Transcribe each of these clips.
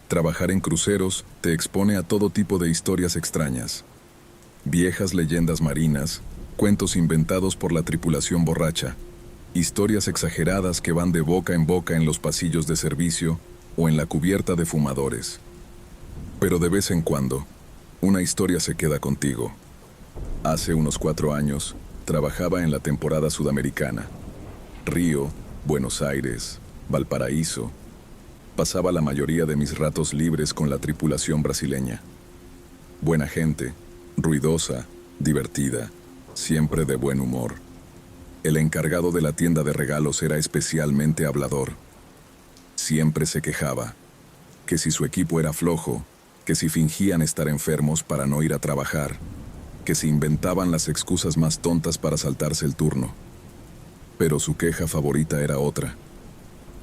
Trabajar en cruceros te expone a todo tipo de historias extrañas. Viejas leyendas marinas, cuentos inventados por la tripulación borracha, historias exageradas que van de boca en los pasillos de servicio o en la cubierta de fumadores. Pero de vez en cuando, una historia se queda contigo. Hace unos 4 años, trabajaba en la temporada sudamericana. Río, Buenos Aires, Valparaíso. Pasaba la mayoría de mis ratos libres con la tripulación brasileña. Buena gente, ruidosa, divertida, siempre de buen humor. El encargado de la tienda de regalos era especialmente hablador. Siempre se quejaba, que si su equipo era flojo, que si fingían estar enfermos para no ir a trabajar, que se inventaban las excusas más tontas para saltarse el turno. Pero su queja favorita era otra.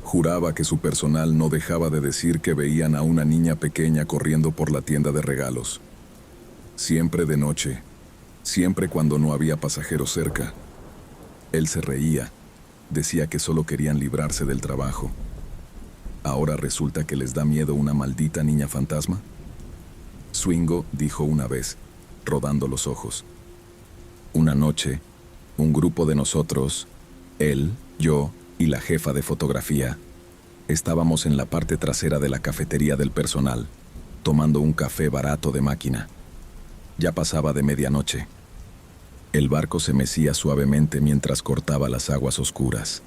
Juraba que su personal no dejaba de decir que veían a una niña pequeña corriendo por la tienda de regalos. Siempre de noche, siempre cuando no había pasajeros cerca. Él se reía, decía que solo querían librarse del trabajo. ¿Ahora resulta que les da miedo una maldita niña fantasma? Swingo dijo una vez, rodando los ojos. Una noche, un grupo de nosotros, él, yo y la jefa de fotografía, estábamos en la parte trasera de la cafetería del personal, tomando un café barato de máquina. Ya pasaba de medianoche. El barco se mecía suavemente mientras cortaba las aguas oscuras.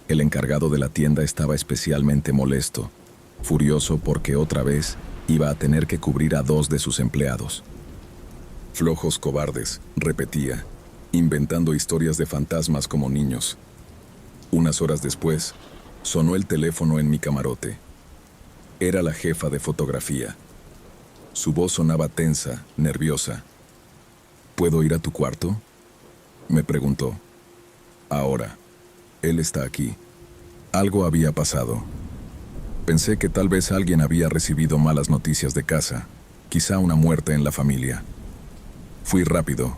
El encargado de la tienda estaba especialmente molesto, furioso porque otra vez iba a tener que cubrir a 2 de sus empleados. Flojos cobardes, repetía, inventando historias de fantasmas como niños. Unas horas después, sonó el teléfono en mi camarote. Era la jefa de fotografía. Su voz sonaba tensa, nerviosa. ¿Puedo ir a tu cuarto?, me preguntó. Ahora, él está aquí. Algo había pasado. Pensé que tal vez alguien había recibido malas noticias de casa, quizá una muerte en la familia. Fui rápido,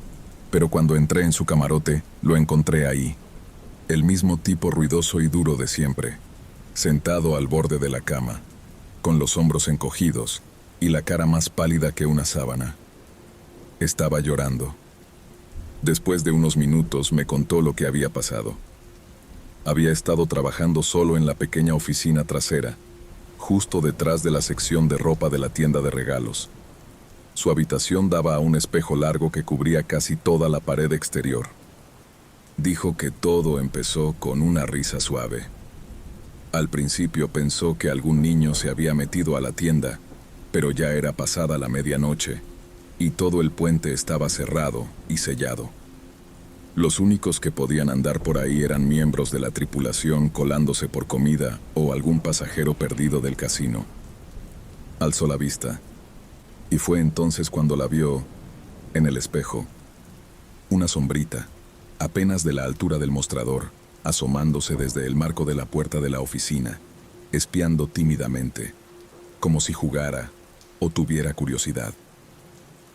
pero cuando entré en su camarote, lo encontré ahí. El mismo tipo ruidoso y duro de siempre, sentado al borde de la cama, con los hombros encogidos y la cara más pálida que una sábana. Estaba llorando. Después de unos minutos me contó lo que había pasado. Había estado trabajando solo en la pequeña oficina trasera, justo detrás de la sección de ropa de la tienda de regalos. Su habitación daba a un espejo largo que cubría casi toda la pared exterior. Dijo que todo empezó con una risa suave. Al principio pensó que algún niño se había metido a la tienda, pero ya era pasada la medianoche, y todo el puente estaba cerrado y sellado. Los únicos que podían andar por ahí eran miembros de la tripulación colándose por comida o algún pasajero perdido del casino. Alzó la vista, y fue entonces cuando la vio en el espejo. Una sombrita, apenas de la altura del mostrador, asomándose desde el marco de la puerta de la oficina, espiando tímidamente, como si jugara o tuviera curiosidad.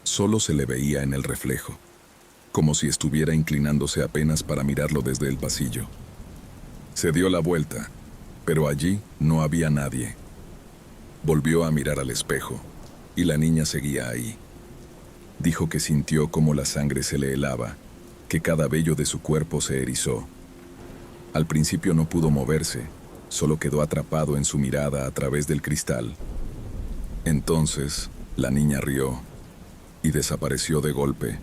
Solo se le veía en el reflejo, como si estuviera inclinándose apenas para mirarlo desde el pasillo. Se dio la vuelta, pero allí no había nadie. Volvió a mirar al espejo, y la niña seguía ahí. Dijo que sintió cómo la sangre se le helaba, que cada vello de su cuerpo se erizó. Al principio no pudo moverse, solo quedó atrapado en su mirada a través del cristal. Entonces, la niña rió y desapareció de golpe.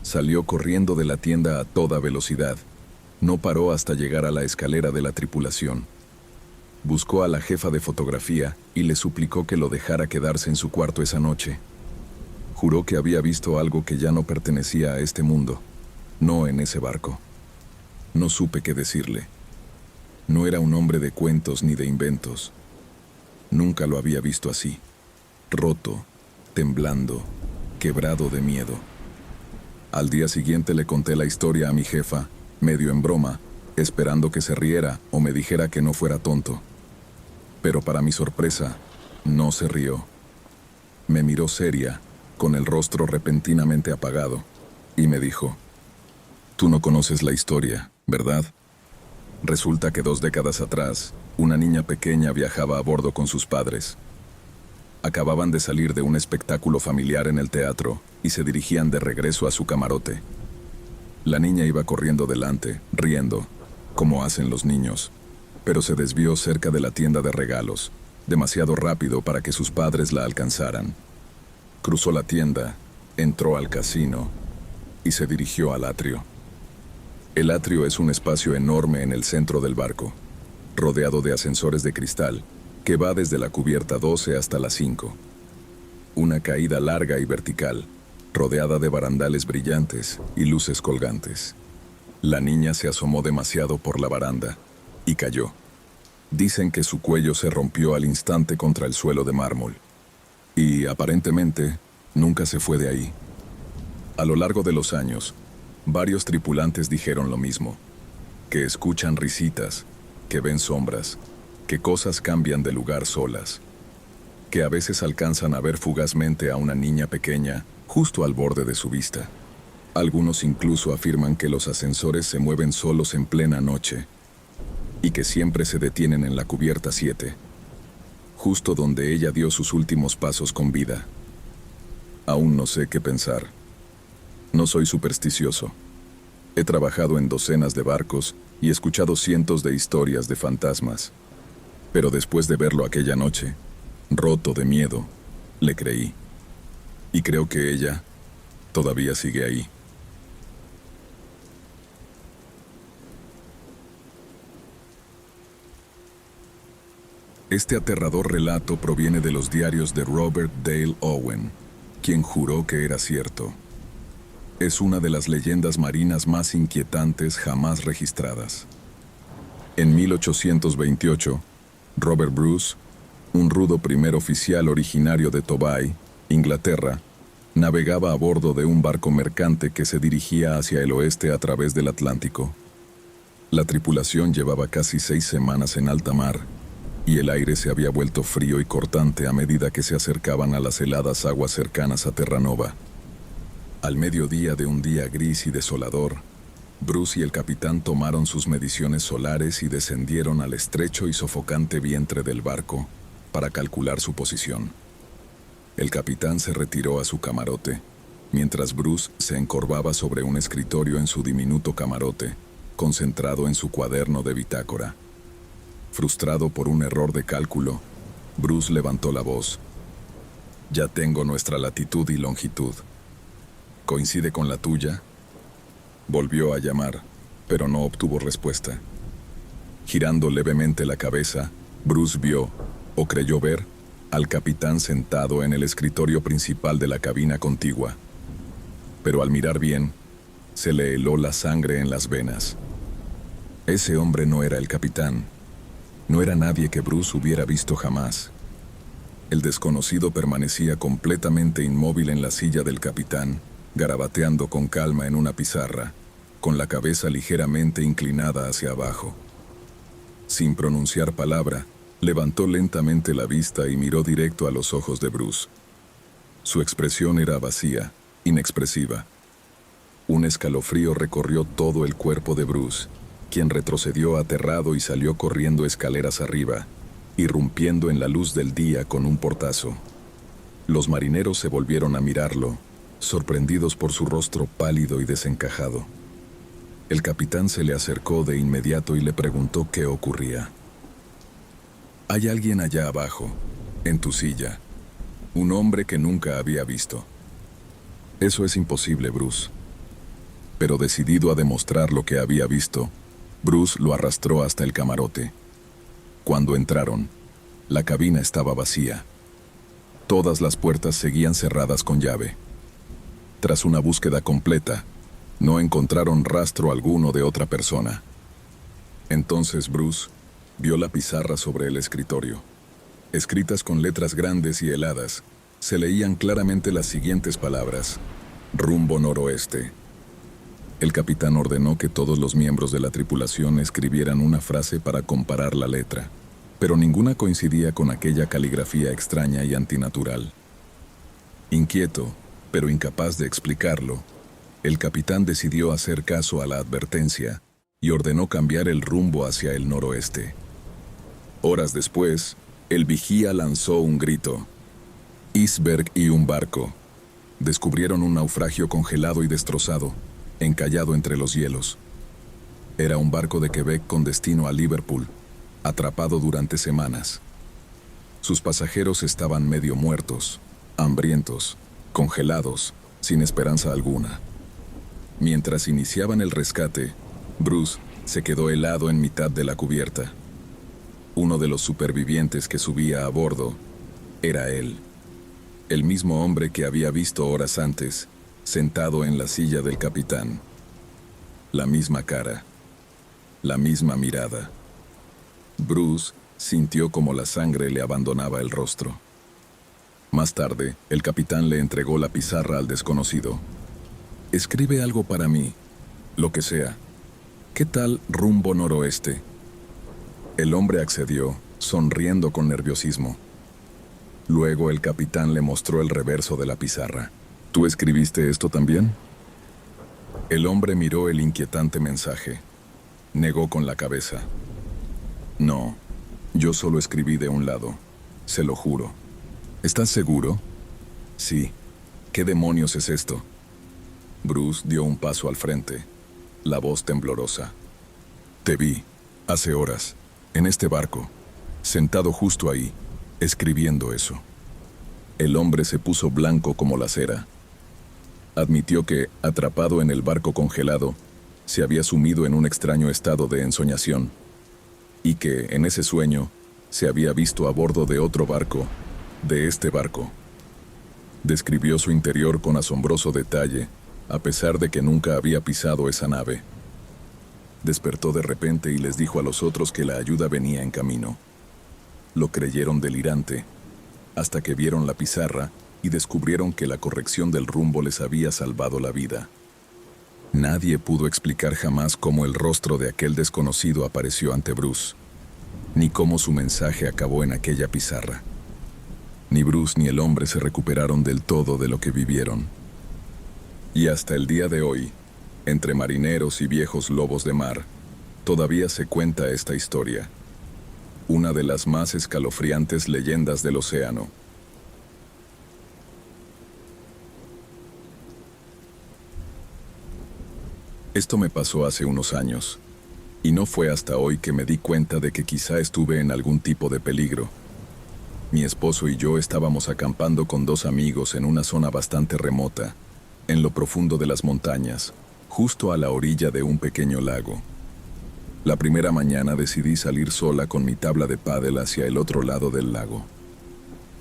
Salió corriendo de la tienda a toda velocidad. No paró hasta llegar a la escalera de la tripulación. Buscó a la jefa de fotografía y le suplicó que lo dejara quedarse en su cuarto esa noche. Juró que había visto algo que ya no pertenecía a este mundo, no en ese barco. No supe qué decirle. No era un hombre de cuentos ni de inventos. Nunca lo había visto así, roto, temblando, quebrado de miedo. Al día siguiente le conté la historia a mi jefa, medio en broma, esperando que se riera o me dijera que no fuera tonto. Pero para mi sorpresa, no se rió. Me miró seria, con el rostro repentinamente apagado, y me dijo: «Tú no conoces la historia, ¿verdad?». Resulta que 2 décadas atrás, una niña pequeña viajaba a bordo con sus padres. Acababan de salir de un espectáculo familiar en el teatro y se dirigían de regreso a su camarote. La niña iba corriendo delante, riendo, como hacen los niños, pero se desvió cerca de la tienda de regalos, demasiado rápido para que sus padres la alcanzaran. Cruzó la tienda, entró al casino y se dirigió al atrio. El atrio es un espacio enorme en el centro del barco, rodeado de ascensores de cristal, que va desde la cubierta 12 hasta la 5. Una caída larga y vertical, rodeada de barandales brillantes y luces colgantes. La niña se asomó demasiado por la baranda y cayó. Dicen que su cuello se rompió al instante contra el suelo de mármol. Y, aparentemente, nunca se fue de ahí. A lo largo de los años, varios tripulantes dijeron lo mismo, que escuchan risitas, que ven sombras, que cosas cambian de lugar solas, que a veces alcanzan a ver fugazmente a una niña pequeña justo al borde de su vista. Algunos incluso afirman que los ascensores se mueven solos en plena noche y que siempre se detienen en la cubierta 7, justo donde ella dio sus últimos pasos con vida. Aún no sé qué pensar. No soy supersticioso. He trabajado en docenas de barcos y escuchado cientos de historias de fantasmas. Pero después de verlo aquella noche, roto de miedo, le creí. Y creo que ella todavía sigue ahí. Este aterrador relato proviene de los diarios de Robert Dale Owen, quien juró que era cierto. Es una de las leyendas marinas más inquietantes jamás registradas. En 1828, Robert Bruce, un rudo primer oficial originario de Tobai, Inglaterra, navegaba a bordo de un barco mercante que se dirigía hacia el oeste a través del Atlántico. La tripulación llevaba casi 6 semanas en alta mar, y el aire se había vuelto frío y cortante a medida que se acercaban a las heladas aguas cercanas a Terranova. Al mediodía de un día gris y desolador, Bruce y el capitán tomaron sus mediciones solares y descendieron al estrecho y sofocante vientre del barco para calcular su posición. El capitán se retiró a su camarote, mientras Bruce se encorvaba sobre un escritorio en su diminuto camarote, concentrado en su cuaderno de bitácora. Frustrado por un error de cálculo, Bruce levantó la voz. «Ya tengo nuestra latitud y longitud. ¿Coincide con la tuya?» Volvió a llamar, pero no obtuvo respuesta. Girando levemente la cabeza, Bruce vio, o creyó ver, al capitán sentado en el escritorio principal de la cabina contigua. Pero al mirar bien, se le heló la sangre en las venas. Ese hombre no era el capitán. No era nadie que Bruce hubiera visto jamás. El desconocido permanecía completamente inmóvil en la silla del capitán, garabateando con calma en una pizarra, con la cabeza ligeramente inclinada hacia abajo. Sin pronunciar palabra, levantó lentamente la vista y miró directo a los ojos de Bruce. Su expresión era vacía, inexpresiva. Un escalofrío recorrió todo el cuerpo de Bruce, quien retrocedió aterrado y salió corriendo escaleras arriba, irrumpiendo en la luz del día con un portazo. Los marineros se volvieron a mirarlo, sorprendidos por su rostro pálido y desencajado. El capitán se le acercó de inmediato y le preguntó qué ocurría. «Hay alguien allá abajo, en tu silla, un hombre que nunca había visto». «Eso es imposible, Bruce». Pero decidido a demostrar lo que había visto, Bruce lo arrastró hasta el camarote. Cuando entraron, la cabina estaba vacía. Todas las puertas seguían cerradas con llave. Tras una búsqueda completa, no encontraron rastro alguno de otra persona. Entonces Bruce vio la pizarra sobre el escritorio. Escritas con letras grandes y heladas, se leían claramente las siguientes palabras: rumbo noroeste. El capitán ordenó que todos los miembros de la tripulación escribieran una frase para comparar la letra, pero ninguna coincidía con aquella caligrafía extraña y antinatural. Inquieto, pero incapaz de explicarlo, el capitán decidió hacer caso a la advertencia y ordenó cambiar el rumbo hacia el noroeste. Horas después, el vigía lanzó un grito. Iceberg y un barco. Descubrieron un naufragio congelado y destrozado, encallado entre los hielos. Era un barco de Quebec con destino a Liverpool, atrapado durante semanas. Sus pasajeros estaban medio muertos, hambrientos, congelados, sin esperanza alguna. Mientras iniciaban el rescate, Bruce se quedó helado en mitad de la cubierta. Uno de los supervivientes que subía a bordo era él, el mismo hombre que había visto horas antes, sentado en la silla del capitán. La misma cara, la misma mirada. Bruce sintió como la sangre le abandonaba el rostro. Más tarde, el capitán le entregó la pizarra al desconocido. «Escribe algo para mí, lo que sea. ¿Qué tal rumbo noroeste?» El hombre accedió, sonriendo con nerviosismo. Luego el capitán le mostró el reverso de la pizarra. «¿Tú escribiste esto también?» El hombre miró el inquietante mensaje. Negó con la cabeza. «No, yo solo escribí de un lado, se lo juro». «¿Estás seguro?» «Sí. ¿Qué demonios es esto?» Bruce dio un paso al frente, la voz temblorosa. «Te vi, hace horas, en este barco, sentado justo ahí, escribiendo eso». El hombre se puso blanco como la cera. Admitió que, atrapado en el barco congelado, se había sumido en un extraño estado de ensoñación, y que, en ese sueño, se había visto a bordo de otro barco, de este barco. Describió su interior con asombroso detalle, a pesar de que nunca había pisado esa nave. Despertó de repente y les dijo a los otros que la ayuda venía en camino. Lo creyeron delirante, hasta que vieron la pizarra y descubrieron que la corrección del rumbo les había salvado la vida. Nadie pudo explicar jamás cómo el rostro de aquel desconocido apareció ante Bruce, ni cómo su mensaje acabó en aquella pizarra. Ni Bruce ni el hombre se recuperaron del todo de lo que vivieron. Y hasta el día de hoy, entre marineros y viejos lobos de mar, todavía se cuenta esta historia, una de las más escalofriantes leyendas del océano. Esto me pasó hace unos años, y no fue hasta hoy que me di cuenta de que quizá estuve en algún tipo de peligro. Mi esposo y yo estábamos acampando con dos amigos en una zona bastante remota, en lo profundo de las montañas, justo a la orilla de un pequeño lago. La primera mañana decidí salir sola con mi tabla de pádel hacia el otro lado del lago.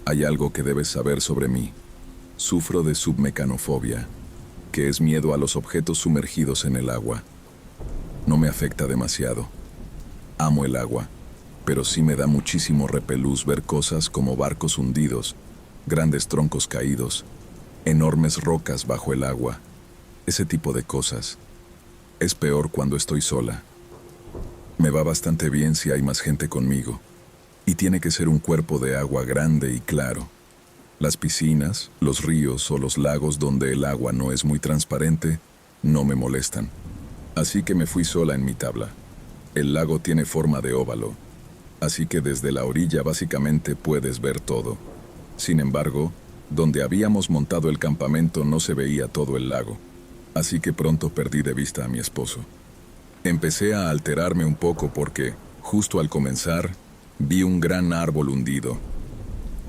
Hay algo que debes saber sobre mí. Sufro de submecanofobia, que es miedo a los objetos sumergidos en el agua. No me afecta demasiado. Amo el agua, pero sí me da muchísimo repelús ver cosas como barcos hundidos, grandes troncos caídos, enormes rocas bajo el agua, ese tipo de cosas. Es peor cuando estoy sola. Me va bastante bien si hay más gente conmigo, y tiene que ser un cuerpo de agua grande y claro. Las piscinas, los ríos o los lagos donde el agua no es muy transparente, no me molestan. Así que me fui sola en mi tabla. El lago tiene forma de óvalo, así que desde la orilla básicamente puedes ver todo. Sin embargo, donde habíamos montado el campamento no se veía todo el lago, así que pronto perdí de vista a mi esposo. Empecé a alterarme un poco porque, justo al comenzar, vi un gran árbol hundido.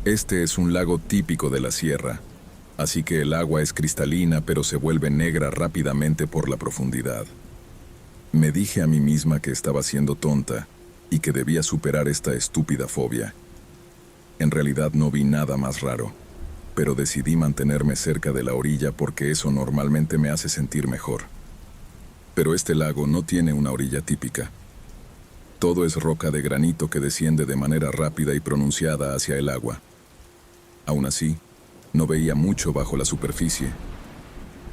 Este es un lago típico de la sierra, así que el agua es cristalina pero se vuelve negra rápidamente por la profundidad. Me dije a mí misma que estaba siendo tonta y que debía superar esta estúpida fobia. En realidad no vi nada más raro, pero decidí mantenerme cerca de la orilla porque eso normalmente me hace sentir mejor. Pero este lago no tiene una orilla típica. Todo es roca de granito que desciende de manera rápida y pronunciada hacia el agua. Aún así, no veía mucho bajo la superficie,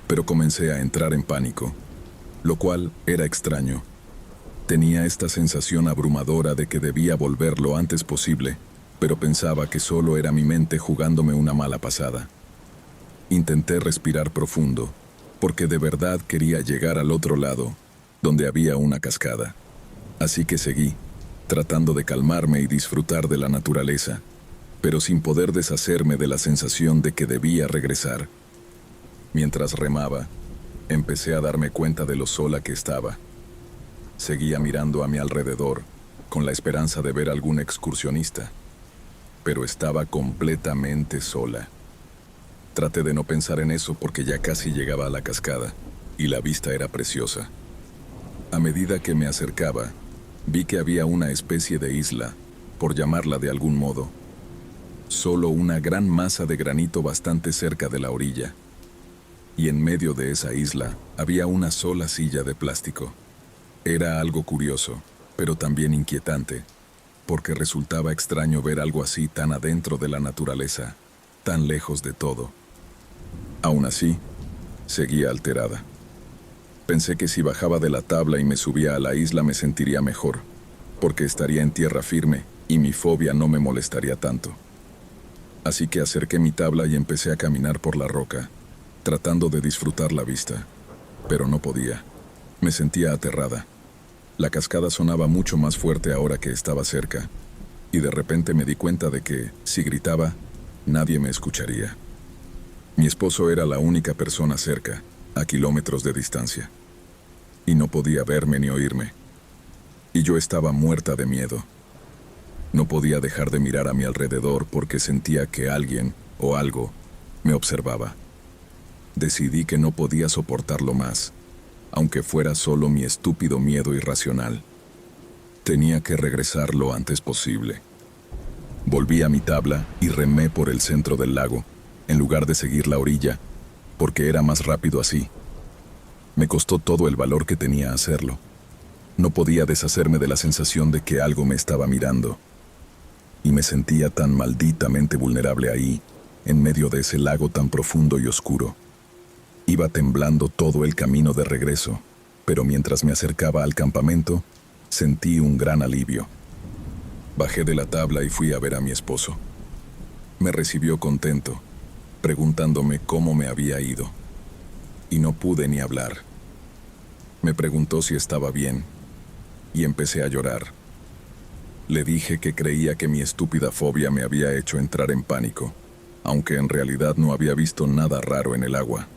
pero comencé a entrar en pánico, lo cual era extraño. Tenía esta sensación abrumadora de que debía volver lo antes posible, pero pensaba que solo era mi mente jugándome una mala pasada. Intenté respirar profundo, porque de verdad quería llegar al otro lado, donde había una cascada. Así que seguí, tratando de calmarme y disfrutar de la naturaleza, pero sin poder deshacerme de la sensación de que debía regresar. Mientras remaba, empecé a darme cuenta de lo sola que estaba. Seguía mirando a mi alrededor, con la esperanza de ver algún excursionista, pero estaba completamente sola. Traté de no pensar en eso porque ya casi llegaba a la cascada, y la vista era preciosa. A medida que me acercaba, vi que había una especie de isla, por llamarla de algún modo. Solo una gran masa de granito bastante cerca de la orilla. Y en medio de esa isla había una sola silla de plástico. Era algo curioso, pero también inquietante, porque resultaba extraño ver algo así tan adentro de la naturaleza, tan lejos de todo. Aún así, seguía alterada. Pensé que si bajaba de la tabla y me subía a la isla me sentiría mejor, porque estaría en tierra firme y mi fobia no me molestaría tanto. Así que acerqué mi tabla y empecé a caminar por la roca, tratando de disfrutar la vista, pero no podía. Me sentía aterrada. La cascada sonaba mucho más fuerte ahora que estaba cerca, y de repente me di cuenta de que, si gritaba, nadie me escucharía. Mi esposo era la única persona cerca, a kilómetros de distancia, y no podía verme ni oírme. Y yo estaba muerta de miedo. No podía dejar de mirar a mi alrededor porque sentía que alguien o algo me observaba. Decidí que no podía soportarlo más, aunque fuera solo mi estúpido miedo irracional. Tenía que regresar lo antes posible. Volví a mi tabla y remé por el centro del lago, en lugar de seguir la orilla, porque era más rápido así. Me costó todo el valor que tenía hacerlo. No podía deshacerme de la sensación de que algo me estaba mirando. Y me sentía tan malditamente vulnerable ahí, en medio de ese lago tan profundo y oscuro. Iba temblando todo el camino de regreso, pero mientras me acercaba al campamento, sentí un gran alivio. Bajé de la tabla y fui a ver a mi esposo. Me recibió contento, preguntándome cómo me había ido. Y no pude ni hablar. Me preguntó si estaba bien, y empecé a llorar. Le dije que creía que mi estúpida fobia me había hecho entrar en pánico, aunque en realidad no había visto nada raro en el agua.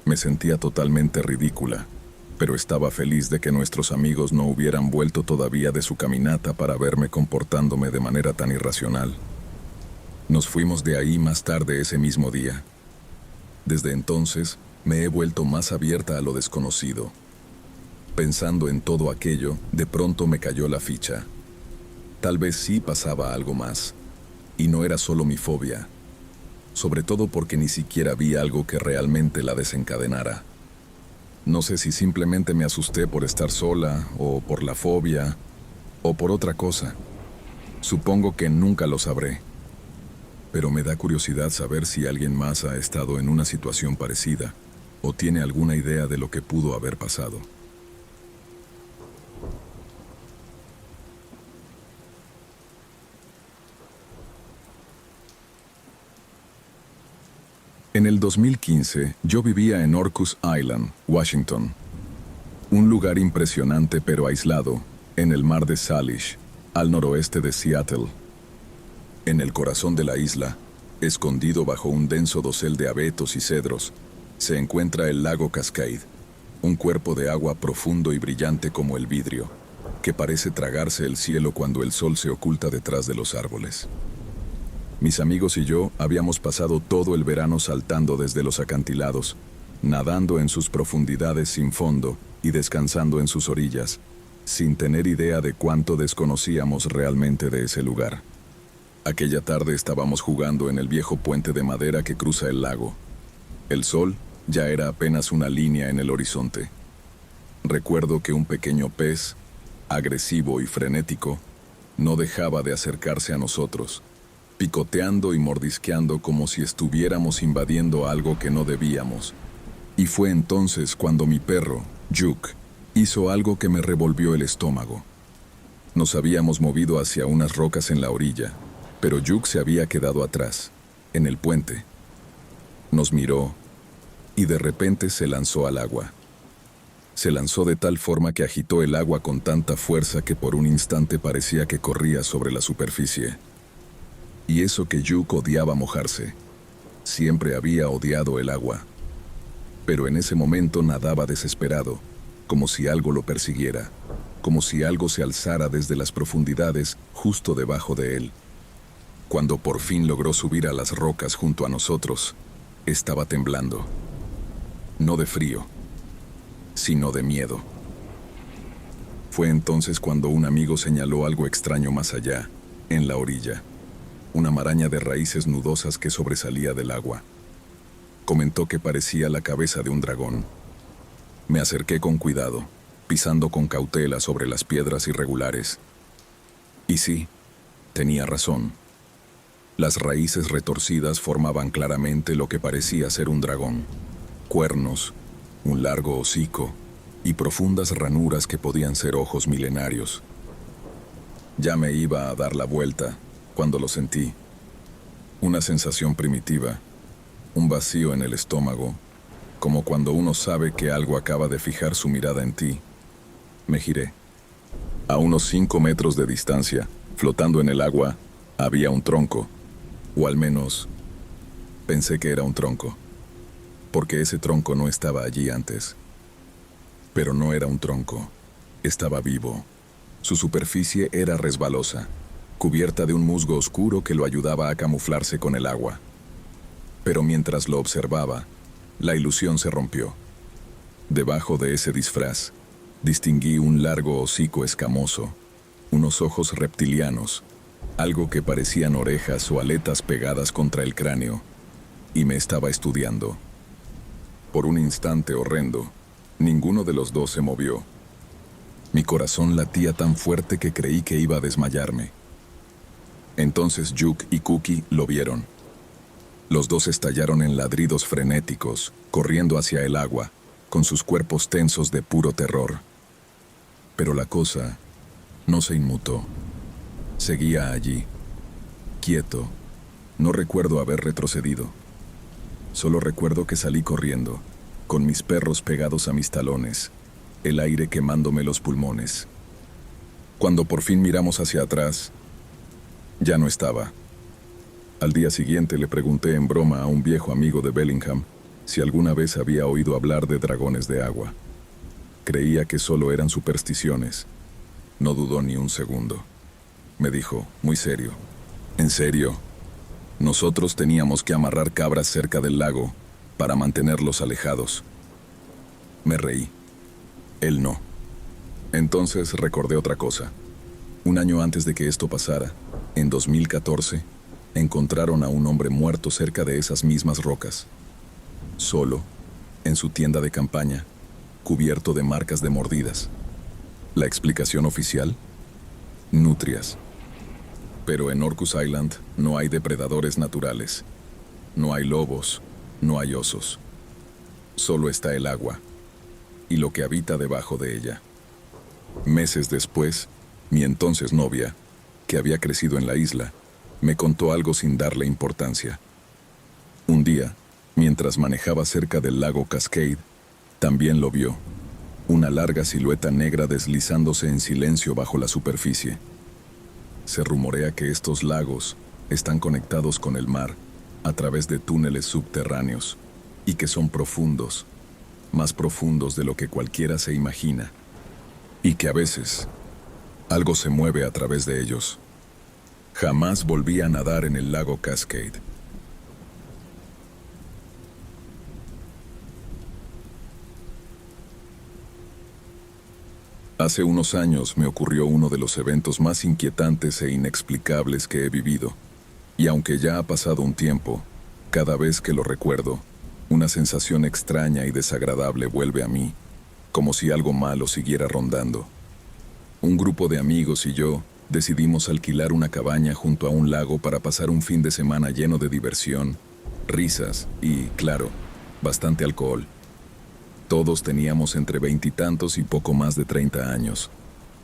Me sentía totalmente ridícula, pero estaba feliz de que nuestros amigos no hubieran vuelto todavía de su caminata para verme comportándome de manera tan irracional. Nos fuimos de ahí más tarde ese mismo día. Desde entonces, me he vuelto más abierta a lo desconocido. Pensando en todo aquello, de pronto me cayó la ficha. Tal vez sí pasaba algo más, y no era solo mi fobia, sobre todo porque ni siquiera vi algo que realmente la desencadenara. No sé si simplemente me asusté por estar sola, o por la fobia, o por otra cosa. Supongo que nunca lo sabré. Pero me da curiosidad saber si alguien más ha estado en una situación parecida, o tiene alguna idea de lo que pudo haber pasado. En el 2015, yo vivía en Orcus Island, Washington. Un lugar impresionante pero aislado, en el mar de Salish, al noroeste de Seattle. En el corazón de la isla, escondido bajo un denso dosel de abetos y cedros, se encuentra el lago Cascade, un cuerpo de agua profundo y brillante como el vidrio, que parece tragarse el cielo cuando el sol se oculta detrás de los árboles. Mis amigos y yo habíamos pasado todo el verano saltando desde los acantilados, nadando en sus profundidades sin fondo y descansando en sus orillas, sin tener idea de cuánto desconocíamos realmente de ese lugar. Aquella tarde estábamos jugando en el viejo puente de madera que cruza el lago. El sol ya era apenas una línea en el horizonte. Recuerdo que un pequeño pez, agresivo y frenético, no dejaba de acercarse a nosotros, picoteando y mordisqueando como si estuviéramos invadiendo algo que no debíamos. Y fue entonces cuando mi perro, Juke, hizo algo que me revolvió el estómago. Nos habíamos movido hacia unas rocas en la orilla, pero Juke se había quedado atrás, en el puente. Nos miró y de repente se lanzó al agua. Se lanzó de tal forma que agitó el agua con tanta fuerza que por un instante parecía que corría sobre la superficie. Y eso que Yuk odiaba mojarse. Siempre había odiado el agua. Pero en ese momento nadaba desesperado, como si algo lo persiguiera, como si algo se alzara desde las profundidades justo debajo de él. Cuando por fin logró subir a las rocas junto a nosotros, estaba temblando. No de frío, sino de miedo. Fue entonces cuando un amigo señaló algo extraño más allá, en la orilla. Una maraña de raíces nudosas que sobresalía del agua. Comentó que parecía la cabeza de un dragón. Me acerqué con cuidado, pisando con cautela sobre las piedras irregulares. Y sí, tenía razón. Las raíces retorcidas formaban claramente lo que parecía ser un dragón. Cuernos, un largo hocico y profundas ranuras que podían ser ojos milenarios. Ya me iba a dar la vuelta cuando lo sentí. Una sensación primitiva, un vacío en el estómago, como cuando uno sabe que algo acaba de fijar su mirada en ti. Me giré. A unos 5 metros de distancia, flotando en el agua, había un tronco, o al menos pensé que era un tronco, porque ese tronco no estaba allí antes. Pero no era un tronco, estaba vivo. Su superficie era resbalosa, cubierta de un musgo oscuro que lo ayudaba a camuflarse con el agua. Pero mientras lo observaba, la ilusión se rompió. Debajo de ese disfraz, distinguí un largo hocico escamoso, unos ojos reptilianos, algo que parecían orejas o aletas pegadas contra el cráneo, y me estaba estudiando. Por un instante horrendo, ninguno de los dos se movió. Mi corazón latía tan fuerte que creí que iba a desmayarme. Entonces Yuk y Cookie lo vieron. Los dos estallaron en ladridos frenéticos, corriendo hacia el agua, con sus cuerpos tensos de puro terror. Pero la cosa no se inmutó. Seguía allí, quieto. No recuerdo haber retrocedido. Solo recuerdo que salí corriendo, con mis perros pegados a mis talones, el aire quemándome los pulmones. Cuando por fin miramos hacia atrás, ya no estaba. Al día siguiente le pregunté en broma a un viejo amigo de Bellingham si alguna vez había oído hablar de dragones de agua. Creía que solo eran supersticiones. No dudó ni un segundo. Me dijo, muy serio, ¿en serio? Nosotros teníamos que amarrar cabras cerca del lago para mantenerlos alejados. Me reí. Él no. Entonces recordé otra cosa. Un año antes de que esto pasara, en 2014, encontraron a un hombre muerto cerca de esas mismas rocas. Solo, en su tienda de campaña, cubierto de marcas de mordidas. ¿La explicación oficial? Nutrias. Pero en Orcus Island no hay depredadores naturales. No hay lobos, no hay osos. Solo está el agua y lo que habita debajo de ella. Meses después, mi entonces novia, que había crecido en la isla, me contó algo sin darle importancia. Un día, mientras manejaba cerca del lago Cascade, también lo vio. Una larga silueta negra deslizándose en silencio bajo la superficie. Se rumorea que estos lagos están conectados con el mar a través de túneles subterráneos y que son profundos, más profundos de lo que cualquiera se imagina, y que a veces algo se mueve a través de ellos. Jamás volví a nadar en el lago Cascade. Hace unos años me ocurrió uno de los eventos más inquietantes e inexplicables que he vivido, y aunque ya ha pasado un tiempo, cada vez que lo recuerdo, una sensación extraña y desagradable vuelve a mí, como si algo malo siguiera rondando. Un grupo de amigos y yo decidimos alquilar una cabaña junto a un lago para pasar un fin de semana lleno de diversión, risas y, claro, bastante alcohol. Todos teníamos entre 20 y tantos y poco más de 30 años,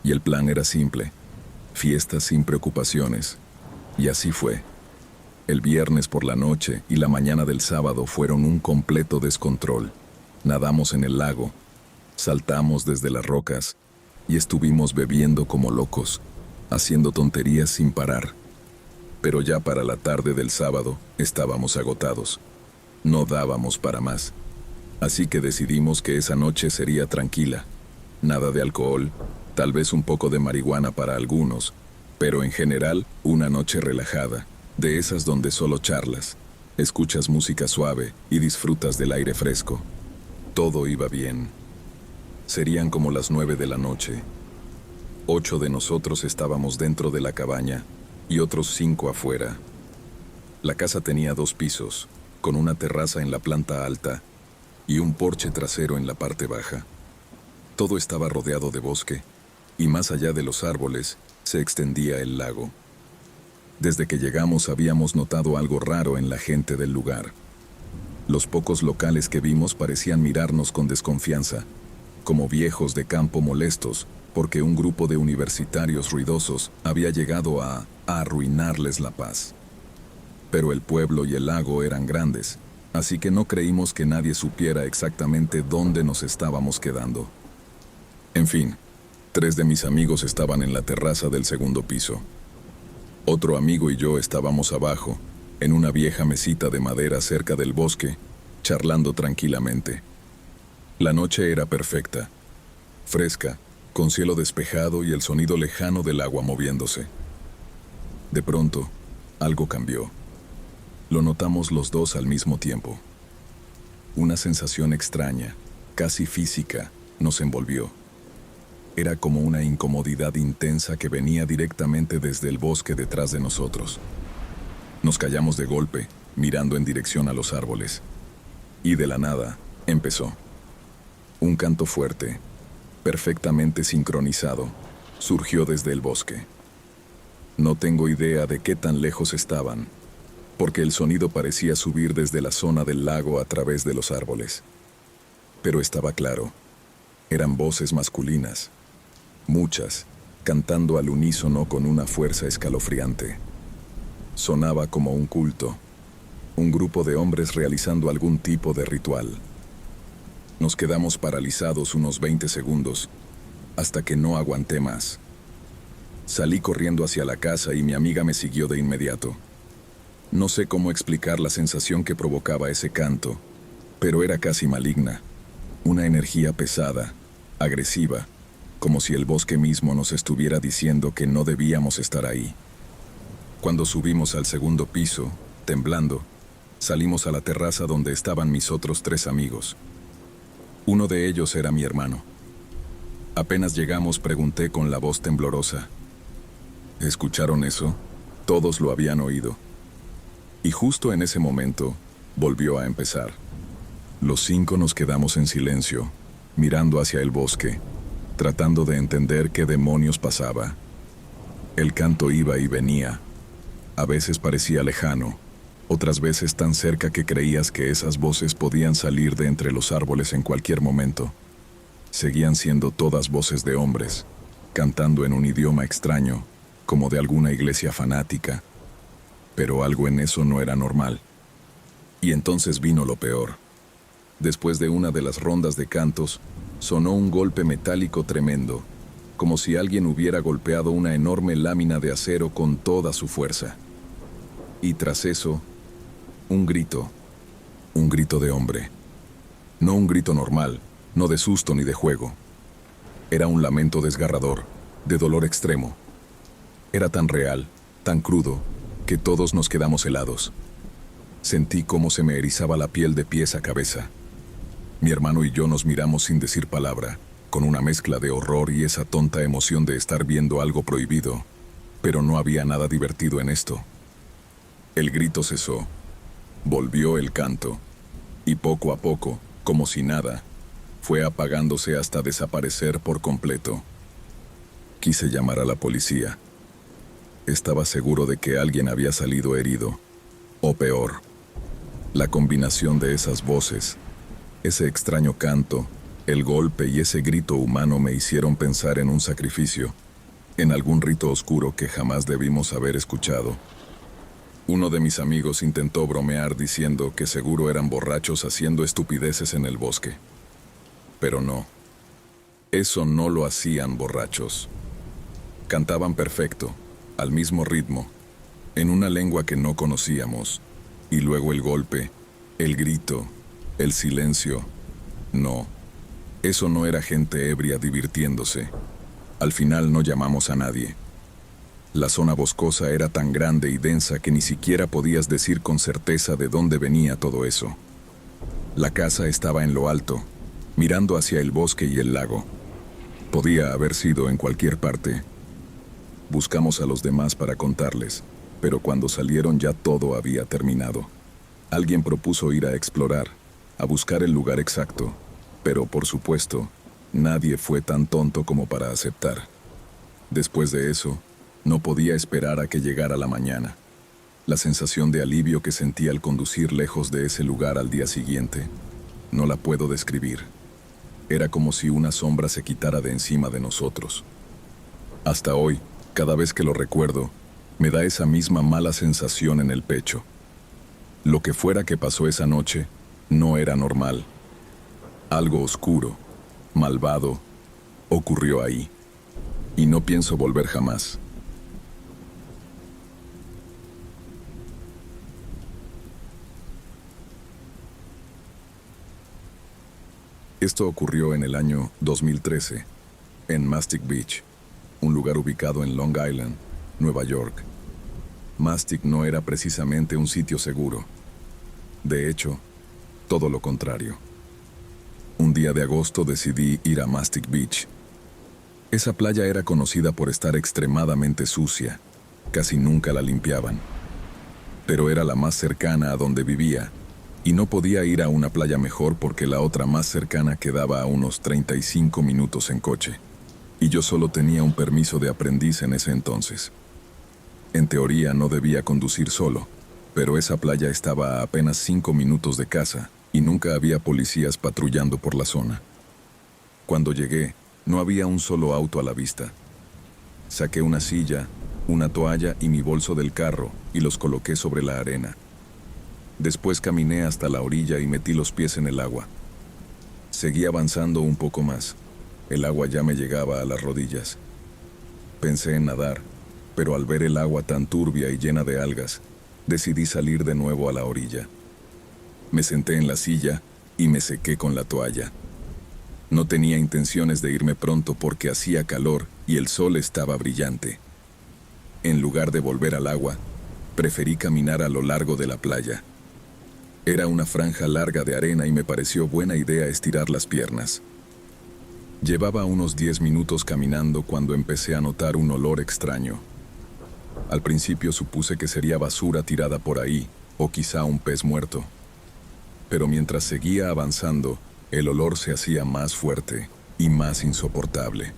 y el plan era simple: fiestas sin preocupaciones. Y así fue. El viernes por la noche y la mañana del sábado fueron un completo descontrol. Nadamos en el lago, Saltamos desde las rocas y estuvimos bebiendo como locos, haciendo tonterías sin parar. Pero ya para la tarde del sábado estábamos agotados. No dábamos para más. Así que decidimos que esa noche sería tranquila. Nada de alcohol, tal vez un poco de marihuana para algunos, pero en general una noche relajada, de esas donde solo charlas, escuchas música suave y disfrutas del aire fresco. Todo iba bien. Serían como las 9 de la noche. 8 de nosotros estábamos dentro de la cabaña y otros 5 afuera. La casa tenía 2 pisos, con una terraza en la planta alta y un porche trasero en la parte baja. Todo estaba rodeado de bosque, y más allá de los árboles se extendía el lago. Desde que llegamos habíamos notado algo raro en la gente del lugar. Los pocos locales que vimos parecían mirarnos con desconfianza, como viejos de campo molestos, porque un grupo de universitarios ruidosos había llegado a arruinarles la paz. Pero el pueblo y el lago eran grandes, así que no creímos que nadie supiera exactamente dónde nos estábamos quedando. En fin, 3 de mis amigos estaban en la terraza del segundo piso. Otro amigo y yo estábamos abajo, en una vieja mesita de madera cerca del bosque, charlando tranquilamente. La noche era perfecta, fresca, con cielo despejado y el sonido lejano del agua moviéndose. De pronto, algo cambió. Lo notamos los dos al mismo tiempo. Una sensación extraña, casi física, nos envolvió. Era como una incomodidad intensa que venía directamente desde el bosque detrás de nosotros. Nos callamos de golpe, mirando en dirección a los árboles. Y de la nada, empezó. Un canto fuerte, perfectamente sincronizado, surgió desde el bosque. No tengo idea de qué tan lejos estaban, porque el sonido parecía subir desde la zona del lago a través de los árboles. Pero estaba claro, eran voces masculinas, muchas, cantando al unísono con una fuerza escalofriante. Sonaba como un culto, un grupo de hombres realizando algún tipo de ritual. Nos quedamos paralizados unos 20 segundos, hasta que no aguanté más. Salí corriendo hacia la casa y mi amiga me siguió de inmediato. No sé cómo explicar la sensación que provocaba ese canto, pero era casi maligna. Una energía pesada, agresiva, como si el bosque mismo nos estuviera diciendo que no debíamos estar ahí. Cuando subimos al segundo piso, temblando, salimos a la terraza donde estaban mis otros 3 amigos. Uno de ellos era mi hermano. Apenas llegamos, pregunté con la voz temblorosa. ¿Escucharon eso? Todos lo habían oído. Y justo en ese momento, volvió a empezar. Los 5 nos quedamos en silencio, mirando hacia el bosque, tratando de entender qué demonios pasaba. El canto iba y venía. A veces parecía lejano, otras veces tan cerca que creías que esas voces podían salir de entre los árboles en cualquier momento. Seguían siendo todas voces de hombres, cantando en un idioma extraño, como de alguna iglesia fanática. Pero algo en eso no era normal. Y entonces vino lo peor. Después de una de las rondas de cantos, sonó un golpe metálico tremendo, como si alguien hubiera golpeado una enorme lámina de acero con toda su fuerza. Y tras eso, un grito de hombre. No un grito normal, no de susto ni de juego. Era un lamento desgarrador, de dolor extremo. Era tan real, tan crudo, que todos nos quedamos helados. Sentí cómo se me erizaba la piel de pies a cabeza. Mi hermano y yo nos miramos sin decir palabra, con una mezcla de horror y esa tonta emoción de estar viendo algo prohibido, pero no había nada divertido en esto. El grito cesó, volvió el canto, y poco a poco, como si nada, fue apagándose hasta desaparecer por completo. Quise llamar a la policía. Estaba seguro de que alguien había salido herido, o peor. La combinación de esas voces, ese extraño canto, el golpe y ese grito humano me hicieron pensar en un sacrificio, en algún rito oscuro que jamás debimos haber escuchado. Uno de mis amigos intentó bromear diciendo que seguro eran borrachos haciendo estupideces en el bosque. Pero no, Eso no lo hacían borrachos. Cantaban perfecto, al mismo ritmo, en una lengua que no conocíamos, y luego el golpe, el grito, el silencio. No, eso no era gente ebria divirtiéndose. Al final no llamamos a nadie. La zona boscosa era tan grande y densa que ni siquiera podías decir con certeza de dónde venía todo eso. La casa estaba en lo alto, mirando hacia el bosque y el lago. Podía haber sido en cualquier parte. Buscamos a los demás para contarles, pero cuando salieron ya todo había terminado. Alguien propuso ir a explorar, a buscar el lugar exacto, pero por supuesto, nadie fue tan tonto como para aceptar. Después de eso, no podía esperar a que llegara la mañana. La sensación de alivio que sentí al conducir lejos de ese lugar al día siguiente, no la puedo describir. Era como si una sombra se quitara de encima de nosotros. Hasta hoy, cada vez que lo recuerdo, me da esa misma mala sensación en el pecho. Lo que fuera que pasó esa noche, no era normal. Algo oscuro, malvado, ocurrió ahí. Y no pienso volver jamás. Esto ocurrió en el año 2013, en Mastic Beach, un lugar ubicado en Long Island, Nueva York. Mastic no era precisamente un sitio seguro. De hecho, todo lo contrario. Un día de agosto decidí ir a Mastic Beach. Esa playa era conocida por estar extremadamente sucia. Casi nunca la limpiaban. Pero era la más cercana a donde vivía, y no podía ir a una playa mejor porque la otra más cercana quedaba a unos 35 minutos en coche. Y yo solo tenía un permiso de aprendiz en ese entonces. En teoría no debía conducir solo, pero esa playa estaba a apenas 5 minutos de casa y nunca había policías patrullando por la zona. Cuando llegué, no había un solo auto a la vista. Saqué una silla, una toalla y mi bolso del carro y los coloqué sobre la arena. Después caminé hasta la orilla y metí los pies en el agua. Seguí avanzando un poco más. El agua ya me llegaba a las rodillas. Pensé en nadar, pero al ver el agua tan turbia y llena de algas, decidí salir de nuevo a la orilla. Me senté en la silla y me sequé con la toalla. No tenía intenciones de irme pronto porque hacía calor y el sol estaba brillante. En lugar de volver al agua, preferí caminar a lo largo de la playa. Era una franja larga de arena y me pareció buena idea estirar las piernas. Llevaba unos 10 minutos caminando cuando empecé a notar un olor extraño. Al principio supuse que sería basura tirada por ahí, o quizá un pez muerto. Pero mientras seguía avanzando, el olor se hacía más fuerte y más insoportable.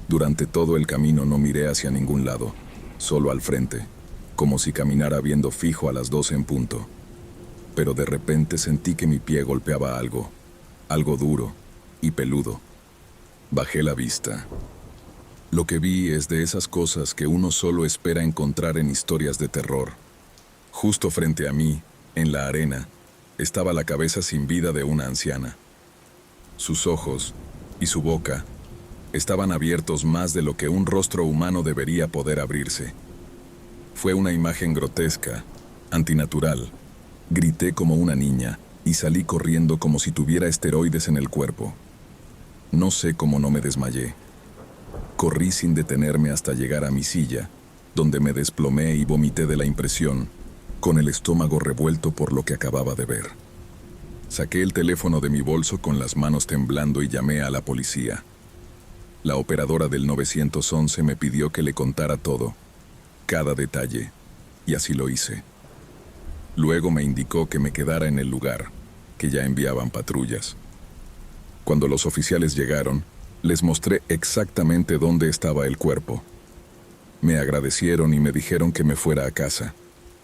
Durante todo el camino no miré hacia ningún lado, solo al frente, como si caminara viendo fijo a las 12 en punto. Pero de repente sentí que mi pie golpeaba algo duro y peludo. Bajé la vista. Lo que vi es de esas cosas que uno solo espera encontrar en historias de terror. Justo frente a mí, en la arena, estaba la cabeza sin vida de una anciana. Sus ojos y su boca estaban abiertos más de lo que un rostro humano debería poder abrirse. Fue una imagen grotesca, antinatural. Grité como una niña y salí corriendo como si tuviera esteroides en el cuerpo. No sé cómo no me desmayé. Corrí sin detenerme hasta llegar a mi silla, donde me desplomé y vomité de la impresión, con el estómago revuelto por lo que acababa de ver. Saqué el teléfono de mi bolso con las manos temblando y llamé a la policía. La operadora del 911 me pidió que le contara todo, cada detalle, y así lo hice. Luego me indicó que me quedara en el lugar, que ya enviaban patrullas. Cuando los oficiales llegaron, les mostré exactamente dónde estaba el cuerpo. Me agradecieron y me dijeron que me fuera a casa,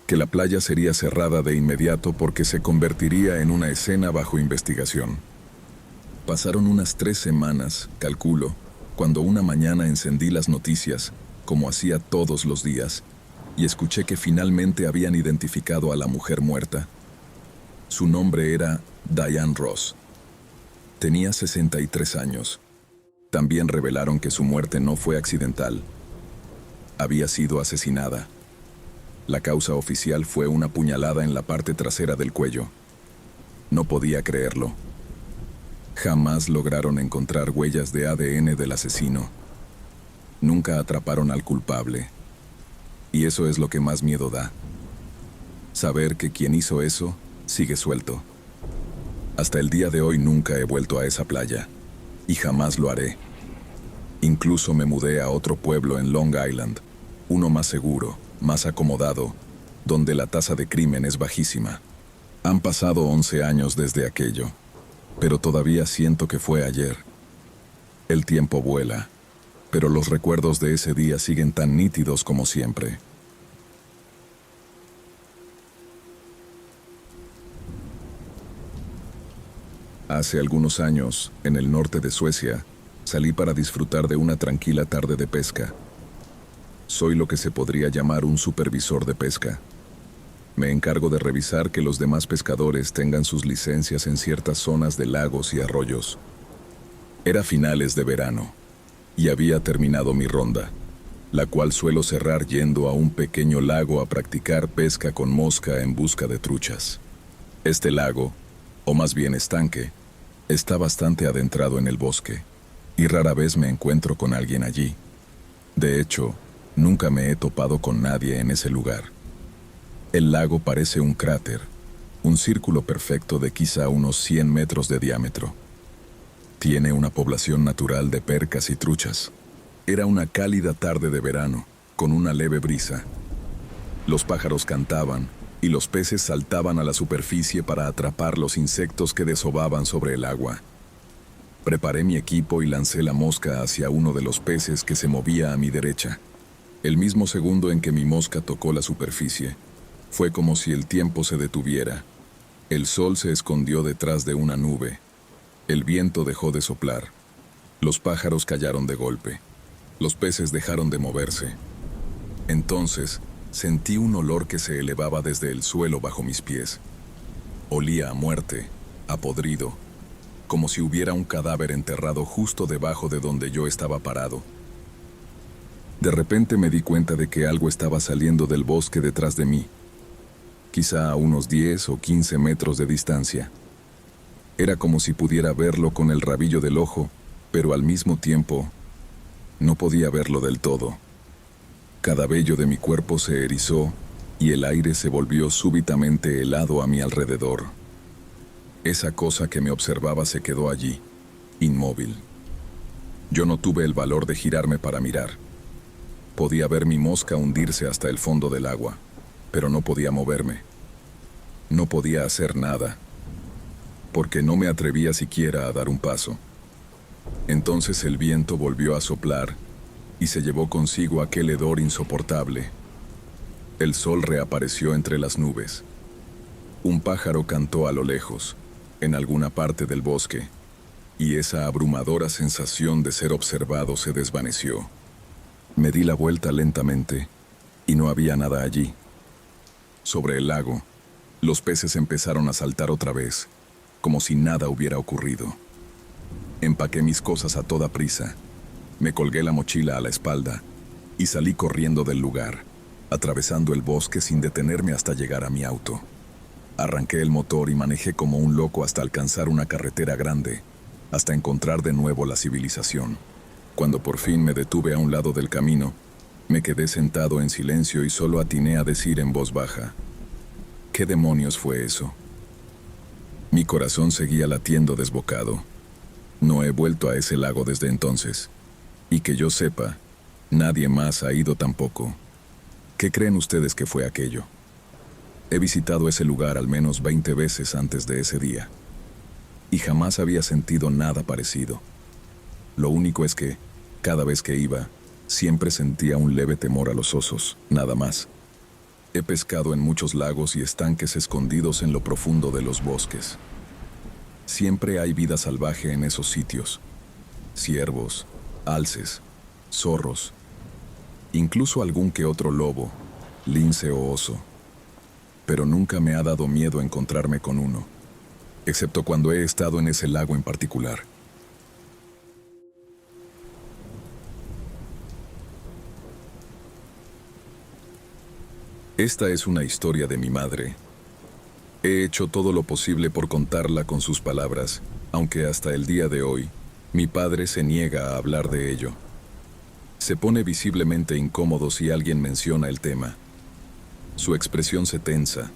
que la playa sería cerrada de inmediato porque se convertiría en una escena bajo investigación. Pasaron unas 3 semanas, calculo, cuando una mañana encendí las noticias, como hacía todos los días, y escuché que finalmente habían identificado a la mujer muerta. Su nombre era Diane Ross. Tenía 63 años. También revelaron que su muerte no fue accidental. Había sido asesinada. La causa oficial fue una puñalada en la parte trasera del cuello. No podía creerlo. Jamás lograron encontrar huellas de ADN del asesino. Nunca atraparon al culpable. Y eso es lo que más miedo da. Saber que quien hizo eso sigue suelto. Hasta el día de hoy nunca he vuelto a esa playa. Y jamás lo haré. Incluso me mudé a otro pueblo en Long Island, uno más seguro, más acomodado, donde la tasa de crimen es bajísima. Han pasado 11 años desde aquello, pero todavía siento que fue ayer. El tiempo vuela, pero los recuerdos de ese día siguen tan nítidos como siempre. Hace algunos años, en el norte de Suecia, salí para disfrutar de una tranquila tarde de pesca. Soy lo que se podría llamar un supervisor de pesca. Me encargo de revisar que los demás pescadores tengan sus licencias en ciertas zonas de lagos y arroyos. Era finales de verano, y había terminado mi ronda, la cual suelo cerrar yendo a un pequeño lago a practicar pesca con mosca en busca de truchas. Este lago, o más bien estanque, está bastante adentrado en el bosque, y rara vez me encuentro con alguien allí. De hecho, nunca me he topado con nadie en ese lugar. El lago parece un cráter, un círculo perfecto de quizá unos 100 metros de diámetro. Tiene una población natural de percas y truchas. Era una cálida tarde de verano, con una leve brisa. Los pájaros cantaban, y los peces saltaban a la superficie para atrapar los insectos que desovaban sobre el agua. Preparé mi equipo y lancé la mosca hacia uno de los peces que se movía a mi derecha. El mismo segundo en que mi mosca tocó la superficie, fue como si el tiempo se detuviera. El sol se escondió detrás de una nube. El viento dejó de soplar. Los pájaros callaron de golpe. Los peces dejaron de moverse. Entonces, sentí un olor que se elevaba desde el suelo bajo mis pies. Olía a muerte, a podrido, como si hubiera un cadáver enterrado justo debajo de donde yo estaba parado. De repente me di cuenta de que algo estaba saliendo del bosque detrás de mí, quizá a unos 10 o 15 metros de distancia. Era como si pudiera verlo con el rabillo del ojo, pero al mismo tiempo no podía verlo del todo. Cada vello de mi cuerpo se erizó y el aire se volvió súbitamente helado a mi alrededor. Esa cosa que me observaba se quedó allí, inmóvil. Yo no tuve el valor de girarme para mirar. Podía ver mi mosca hundirse hasta el fondo del agua, pero no podía moverme. No podía hacer nada, porque no me atrevía siquiera a dar un paso. Entonces el viento volvió a soplar y se llevó consigo aquel hedor insoportable. El sol reapareció entre las nubes. Un pájaro cantó a lo lejos, en alguna parte del bosque, y esa abrumadora sensación de ser observado se desvaneció. Me di la vuelta lentamente, y no había nada allí. Sobre el lago, los peces empezaron a saltar otra vez, como si nada hubiera ocurrido. Empaqué mis cosas a toda prisa. Me colgué la mochila a la espalda y salí corriendo del lugar, atravesando el bosque sin detenerme hasta llegar a mi auto. Arranqué el motor y manejé como un loco hasta alcanzar una carretera grande, hasta encontrar de nuevo la civilización. Cuando por fin me detuve a un lado del camino, me quedé sentado en silencio y solo atiné a decir en voz baja: ¿qué demonios fue eso? Mi corazón seguía latiendo desbocado. No he vuelto a ese lago desde entonces. Y que yo sepa, nadie más ha ido tampoco. ¿Qué creen ustedes que fue aquello? He visitado ese lugar al menos 20 veces antes de ese día, y jamás había sentido nada parecido. Lo único es que, cada vez que iba, siempre sentía un leve temor a los osos, nada más. He pescado en muchos lagos y estanques escondidos en lo profundo de los bosques. Siempre hay vida salvaje en esos sitios. Ciervos, alces, zorros, incluso algún que otro lobo, lince o oso. Pero nunca me ha dado miedo encontrarme con uno, excepto cuando he estado en ese lago en particular. Esta es una historia de mi madre. He hecho todo lo posible por contarla con sus palabras, aunque hasta el día de hoy, mi padre se niega a hablar de ello. Se pone visiblemente incómodo si alguien menciona el tema. Su expresión se tensa.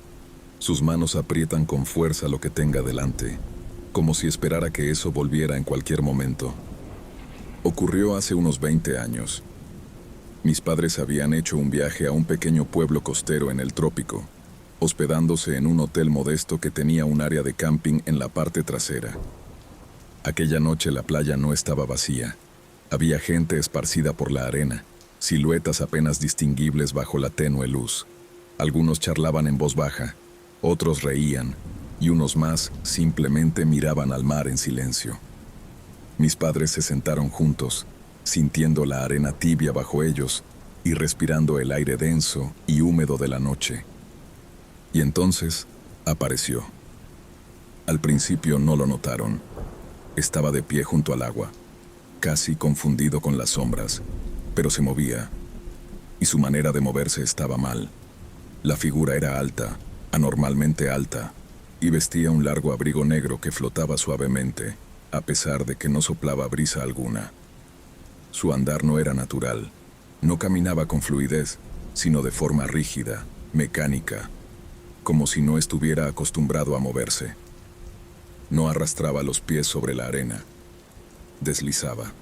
Sus manos aprietan con fuerza lo que tenga delante, como si esperara que eso volviera en cualquier momento. Ocurrió hace unos 20 años. Mis padres habían hecho un viaje a un pequeño pueblo costero en el trópico, hospedándose en un hotel modesto que tenía un área de camping en la parte trasera. Aquella noche la playa no estaba vacía. Había gente esparcida por la arena, siluetas apenas distinguibles bajo la tenue luz. Algunos charlaban en voz baja, otros reían, y unos más simplemente miraban al mar en silencio. Mis padres se sentaron juntos, sintiendo la arena tibia bajo ellos y respirando el aire denso y húmedo de la noche. Y entonces apareció. Al principio no lo notaron. Estaba de pie junto al agua, casi confundido con las sombras, pero se movía, y su manera de moverse estaba mal. La figura era alta, anormalmente alta, y vestía un largo abrigo negro que flotaba suavemente, a pesar de que no soplaba brisa alguna. Su andar no era natural, no caminaba con fluidez, sino de forma rígida, mecánica, como si no estuviera acostumbrado a moverse. No arrastraba los pies sobre la arena. Deslizaba.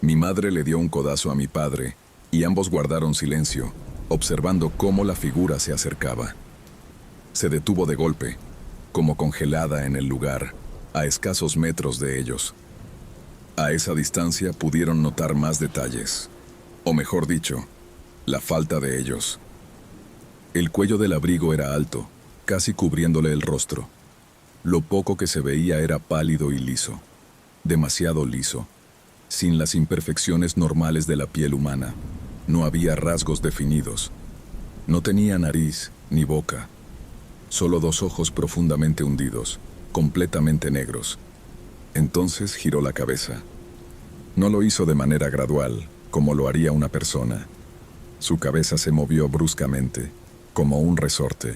Mi madre le dio un codazo a mi padre, y ambos guardaron silencio, observando cómo la figura se acercaba. Se detuvo de golpe, como congelada en el lugar, a escasos metros de ellos. A esa distancia pudieron notar más detalles, o mejor dicho, la falta de ellos. El cuello del abrigo era alto, casi cubriéndole el rostro. Lo poco que se veía era pálido y liso, demasiado liso, sin las imperfecciones normales de la piel humana. No había rasgos definidos. No tenía nariz ni boca, solo dos ojos profundamente hundidos, completamente negros. Entonces giró la cabeza. No lo hizo de manera gradual, como lo haría una persona. Su cabeza se movió bruscamente, como un resorte,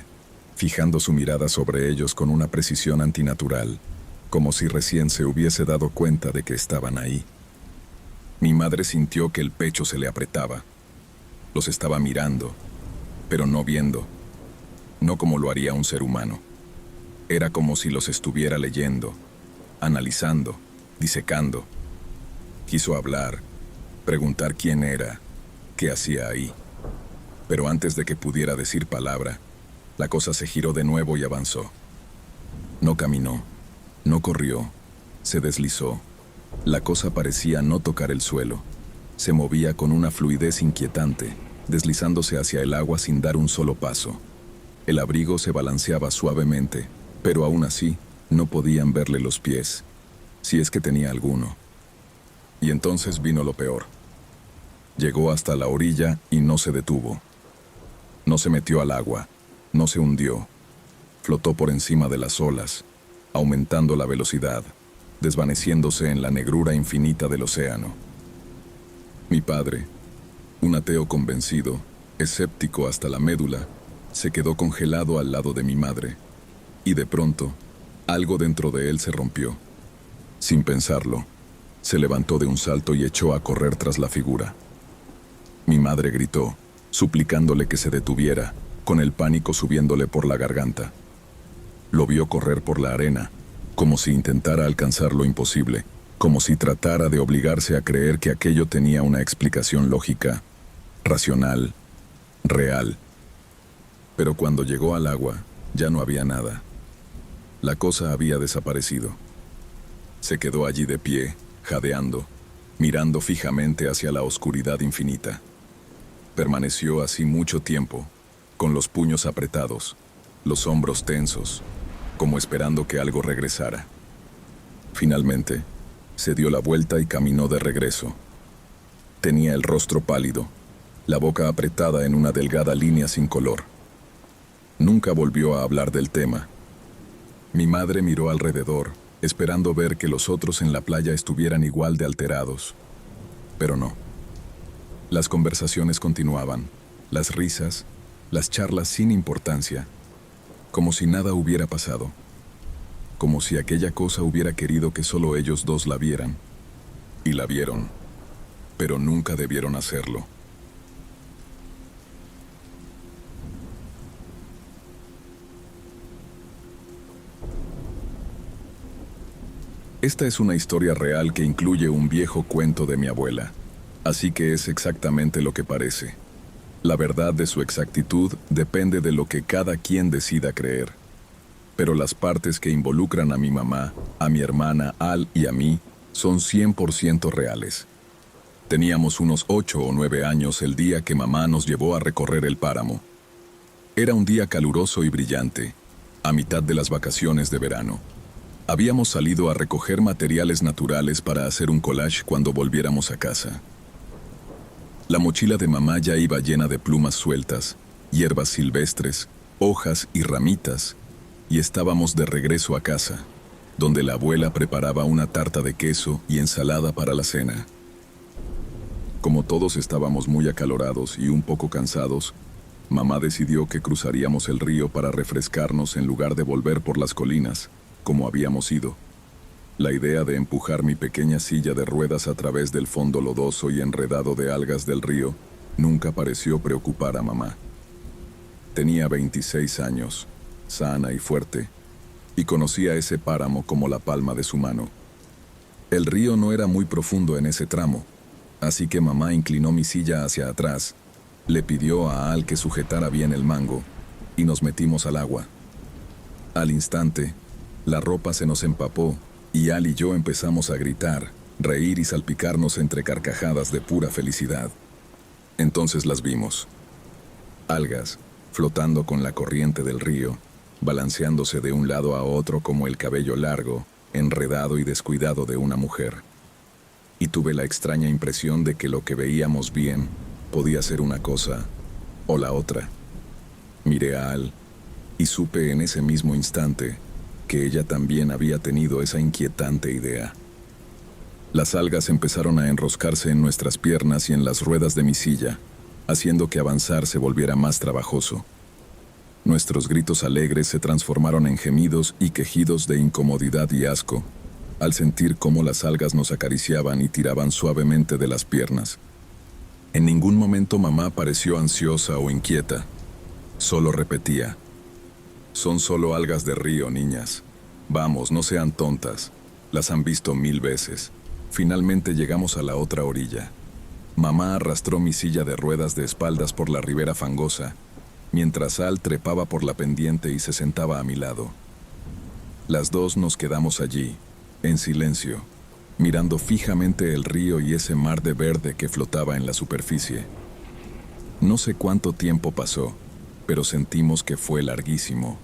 fijando su mirada sobre ellos con una precisión antinatural, como si recién se hubiese dado cuenta de que estaban ahí. Mi madre sintió que el pecho se le apretaba. Los estaba mirando, pero no viendo, no como lo haría un ser humano. Era como si los estuviera leyendo, analizando, disecando. Quiso hablar, preguntar quién era, qué hacía ahí. Pero antes de que pudiera decir palabra, la cosa se giró de nuevo y avanzó. No caminó, no corrió, se deslizó. La cosa parecía no tocar el suelo. Se movía con una fluidez inquietante, deslizándose hacia el agua sin dar un solo paso. El abrigo se balanceaba suavemente, pero aún así no podían verle los pies, si es que tenía alguno. Y entonces vino lo peor. Llegó hasta la orilla y no se detuvo. No se metió al agua, no se hundió. Flotó por encima de las olas, aumentando la velocidad, desvaneciéndose en la negrura infinita del océano. Mi padre, un ateo convencido, escéptico hasta la médula, se quedó congelado al lado de mi madre, y de pronto, algo dentro de él se rompió. Sin pensarlo, se levantó de un salto y echó a correr tras la figura. Mi madre gritó, suplicándole que se detuviera, con el pánico subiéndole por la garganta. Lo vio correr por la arena, como si intentara alcanzar lo imposible, como si tratara de obligarse a creer que aquello tenía una explicación lógica, racional, real. Pero cuando llegó al agua, ya no había nada. La cosa había desaparecido. Se quedó allí de pie, jadeando, mirando fijamente hacia la oscuridad infinita. Permaneció así mucho tiempo, con los puños apretados, los hombros tensos, como esperando que algo regresara. Finalmente, se dio la vuelta y caminó de regreso. Tenía el rostro pálido, la boca apretada en una delgada línea sin color. Nunca volvió a hablar del tema. Mi madre miró alrededor, esperando ver que los otros en la playa estuvieran igual de alterados. Pero no. Las conversaciones continuaban, las risas, las charlas sin importancia, como si nada hubiera pasado, como si aquella cosa hubiera querido que solo ellos dos la vieran. Y la vieron, pero nunca debieron hacerlo. Esta es una historia real que incluye un viejo cuento de mi abuela, así que es exactamente lo que parece. La verdad de su exactitud depende de lo que cada quien decida creer. Pero las partes que involucran a mi mamá, a mi hermana Al y a mí son 100% reales. Teníamos unos 8 o 9 años el día que mamá nos llevó a recorrer el páramo. Era un día caluroso y brillante, a mitad de las vacaciones de verano. Habíamos salido a recoger materiales naturales para hacer un collage cuando volviéramos a casa. La mochila de mamá ya iba llena de plumas sueltas, hierbas silvestres, hojas y ramitas, y estábamos de regreso a casa, donde la abuela preparaba una tarta de queso y ensalada para la cena. Como todos estábamos muy acalorados y un poco cansados, mamá decidió que cruzaríamos el río para refrescarnos en lugar de volver por las colinas, como habíamos ido. La idea de empujar mi pequeña silla de ruedas a través del fondo lodoso y enredado de algas del río nunca pareció preocupar a mamá. Tenía 26 años, sana y fuerte, y conocía ese páramo como la palma de su mano. El río no era muy profundo en ese tramo, así que mamá inclinó mi silla hacia atrás, le pidió a Al que sujetara bien el mango, y nos metimos al agua. Al instante, la ropa se nos empapó, y Al y yo empezamos a gritar, reír y salpicarnos entre carcajadas de pura felicidad. Entonces las vimos. Algas, flotando con la corriente del río, balanceándose de un lado a otro como el cabello largo, enredado y descuidado de una mujer. Y tuve la extraña impresión de que lo que veíamos bien podía ser una cosa o la otra. Miré a Al y supe en ese mismo instante que ella también había tenido esa inquietante idea. Las algas empezaron a enroscarse en nuestras piernas y en las ruedas de mi silla, haciendo que avanzar se volviera más trabajoso. Nuestros gritos alegres se transformaron en gemidos y quejidos de incomodidad y asco, al sentir cómo las algas nos acariciaban y tiraban suavemente de las piernas. En ningún momento mamá pareció ansiosa o inquieta. Solo repetía: «Son solo algas de río, niñas. Vamos, no sean tontas. Las han visto 1000 veces». Finalmente llegamos a la otra orilla. Mamá arrastró mi silla de ruedas de espaldas por la ribera fangosa, mientras Al trepaba por la pendiente y se sentaba a mi lado. Las dos nos quedamos allí, en silencio, mirando fijamente el río y ese mar de verde que flotaba en la superficie. No sé cuánto tiempo pasó, pero sentimos que fue larguísimo,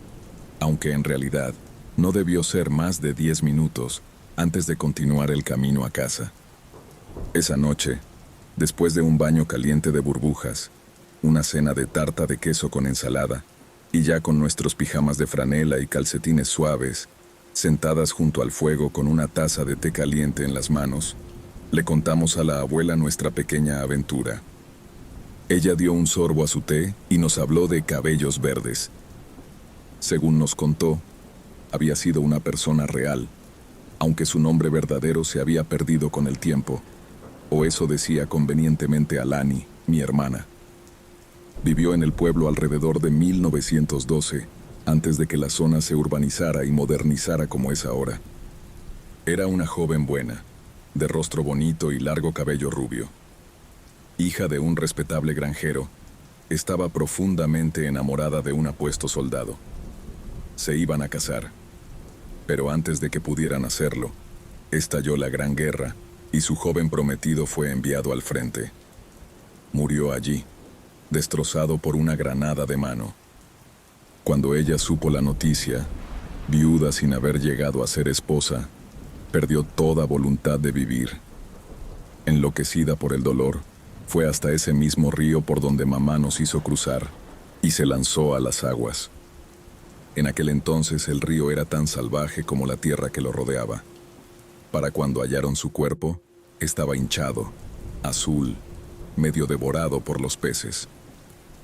aunque en realidad no debió ser más de 10 minutos antes de continuar el camino a casa. Esa noche, después de un baño caliente de burbujas, una cena de tarta de queso con ensalada, y ya con nuestros pijamas de franela y calcetines suaves, sentadas junto al fuego con una taza de té caliente en las manos, le contamos a la abuela nuestra pequeña aventura. Ella dio un sorbo a su té y nos habló de cabellos verdes. Según nos contó, había sido una persona real, aunque su nombre verdadero se había perdido con el tiempo, o eso decía convenientemente Alani, mi hermana. Vivió en el pueblo alrededor de 1912, antes de que la zona se urbanizara y modernizara como es ahora. Era una joven buena, de rostro bonito y largo cabello rubio. Hija de un respetable granjero, estaba profundamente enamorada de un apuesto soldado. Se iban a casar, pero antes de que pudieran hacerlo, estalló la Gran Guerra y su joven prometido fue enviado al frente. Murió allí, destrozado por una granada de mano. Cuando ella supo la noticia, viuda sin haber llegado a ser esposa, perdió toda voluntad de vivir. Enloquecida por el dolor, fue hasta ese mismo río por donde mamá nos hizo cruzar y se lanzó a las aguas. En aquel entonces el río era tan salvaje como la tierra que lo rodeaba. Para cuando hallaron su cuerpo, estaba hinchado, azul, medio devorado por los peces.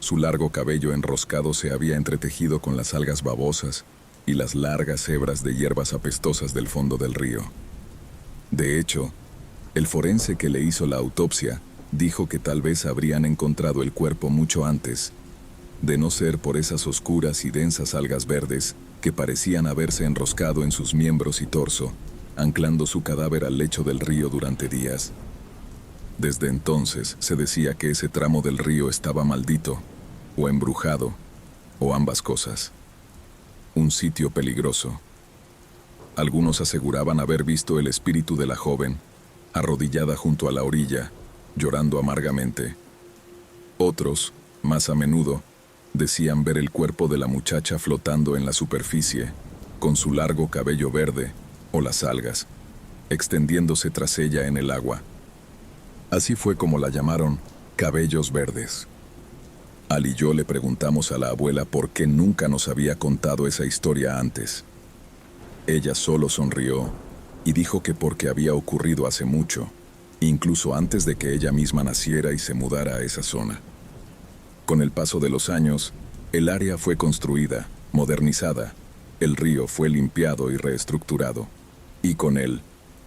Su largo cabello enroscado se había entretejido con las algas babosas y las largas hebras de hierbas apestosas del fondo del río. De hecho, el forense que le hizo la autopsia dijo que tal vez habrían encontrado el cuerpo mucho antes, de no ser por esas oscuras y densas algas verdes que parecían haberse enroscado en sus miembros y torso, anclando su cadáver al lecho del río durante días. Desde entonces se decía que ese tramo del río estaba maldito, o embrujado, o ambas cosas. Un sitio peligroso. Algunos aseguraban haber visto el espíritu de la joven, arrodillada junto a la orilla, llorando amargamente. Otros, más a menudo, decían ver el cuerpo de la muchacha flotando en la superficie, con su largo cabello verde, o las algas, extendiéndose tras ella en el agua. Así fue como la llamaron cabellos verdes. Al y yo le preguntamos a la abuela por qué nunca nos había contado esa historia antes. Ella solo sonrió y dijo que porque había ocurrido hace mucho, incluso antes de que ella misma naciera y se mudara a esa zona. Con el paso de los años, el área fue construida, modernizada, el río fue limpiado y reestructurado, y con él,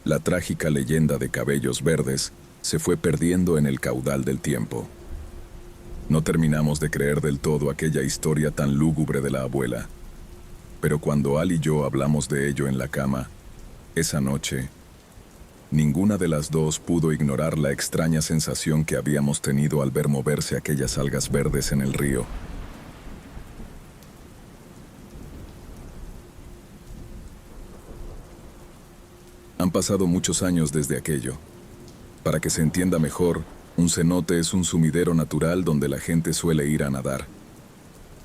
la trágica leyenda de cabellos verdes se fue perdiendo en el caudal del tiempo. No terminamos de creer del todo aquella historia tan lúgubre de la abuela, pero cuando Al y yo hablamos de ello en la cama, esa noche, ninguna de las dos pudo ignorar la extraña sensación que habíamos tenido al ver moverse aquellas algas verdes en el río. Han pasado muchos años desde aquello. Para que se entienda mejor, un cenote es un sumidero natural donde la gente suele ir a nadar.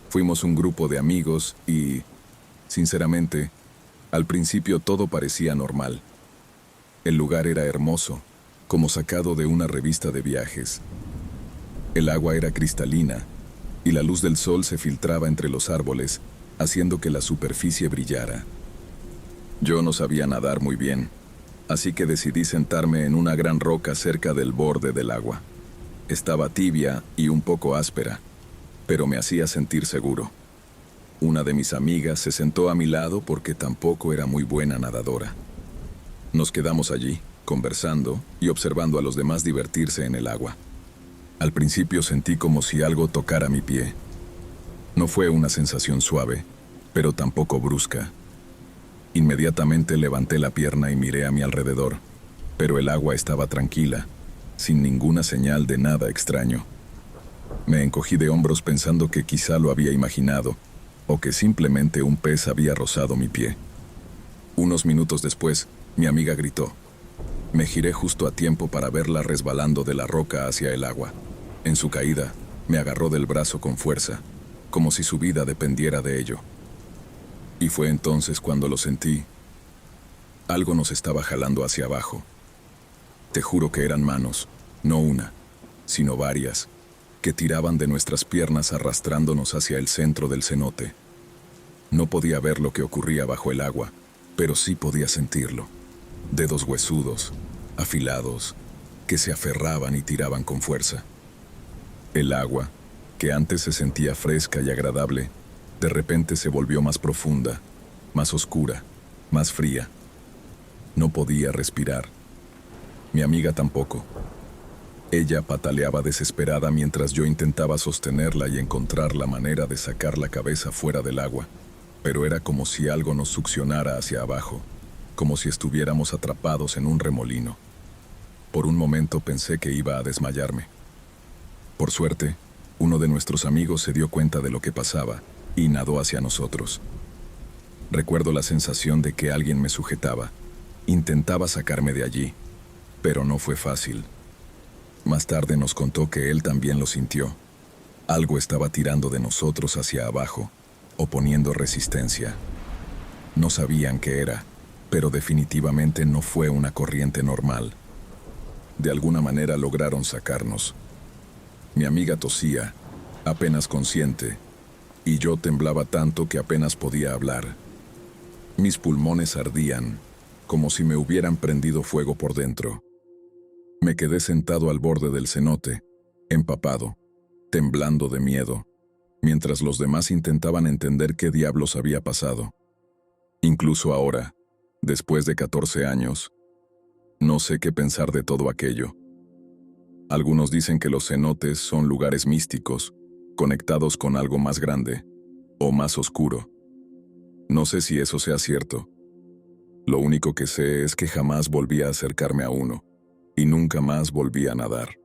Fuimos un grupo de amigos y, sinceramente, al principio todo parecía normal. El lugar era hermoso, como sacado de una revista de viajes. El agua era cristalina y la luz del sol se filtraba entre los árboles, haciendo que la superficie brillara. Yo no sabía nadar muy bien, así que decidí sentarme en una gran roca cerca del borde del agua. Estaba tibia y un poco áspera, pero me hacía sentir seguro. Una de mis amigas se sentó a mi lado porque tampoco era muy buena nadadora. Nos quedamos allí, conversando y observando a los demás divertirse en el agua. Al principio sentí como si algo tocara mi pie. No fue una sensación suave, pero tampoco brusca. Inmediatamente levanté la pierna y miré a mi alrededor, pero el agua estaba tranquila, sin ninguna señal de nada extraño. Me encogí de hombros pensando que quizá lo había imaginado, o que simplemente un pez había rozado mi pie. Unos minutos después, mi amiga gritó. Me giré justo a tiempo para verla resbalando de la roca hacia el agua. En su caída, me agarró del brazo con fuerza, como si su vida dependiera de ello. Y fue entonces cuando lo sentí. Algo nos estaba jalando hacia abajo. Te juro que eran manos, no una, sino varias, que tiraban de nuestras piernas arrastrándonos hacia el centro del cenote. No podía ver lo que ocurría bajo el agua, pero sí podía sentirlo. Dedos huesudos, afilados, que se aferraban y tiraban con fuerza. El agua, que antes se sentía fresca y agradable, de repente se volvió más profunda, más oscura, más fría. No podía respirar. Mi amiga tampoco. Ella pataleaba desesperada mientras yo intentaba sostenerla y encontrar la manera de sacar la cabeza fuera del agua, pero era como si algo nos succionara hacia abajo, como si estuviéramos atrapados en un remolino. Por un momento pensé que iba a desmayarme. Por suerte, uno de nuestros amigos se dio cuenta de lo que pasaba y nadó hacia nosotros. Recuerdo la sensación de que alguien me sujetaba. Intentaba sacarme de allí, pero no fue fácil. Más tarde nos contó que él también lo sintió. Algo estaba tirando de nosotros hacia abajo, oponiendo resistencia. No sabían qué era, pero definitivamente no fue una corriente normal. De alguna manera lograron sacarnos. Mi amiga tosía, apenas consciente, y yo temblaba tanto que apenas podía hablar. Mis pulmones ardían, como si me hubieran prendido fuego por dentro. Me quedé sentado al borde del cenote, empapado, temblando de miedo, mientras los demás intentaban entender qué diablos había pasado. Incluso ahora, después de 14 años, no sé qué pensar de todo aquello. Algunos dicen que los cenotes son lugares místicos, conectados con algo más grande, o más oscuro. No sé si eso sea cierto. Lo único que sé es que jamás volví a acercarme a uno, y nunca más volví a nadar.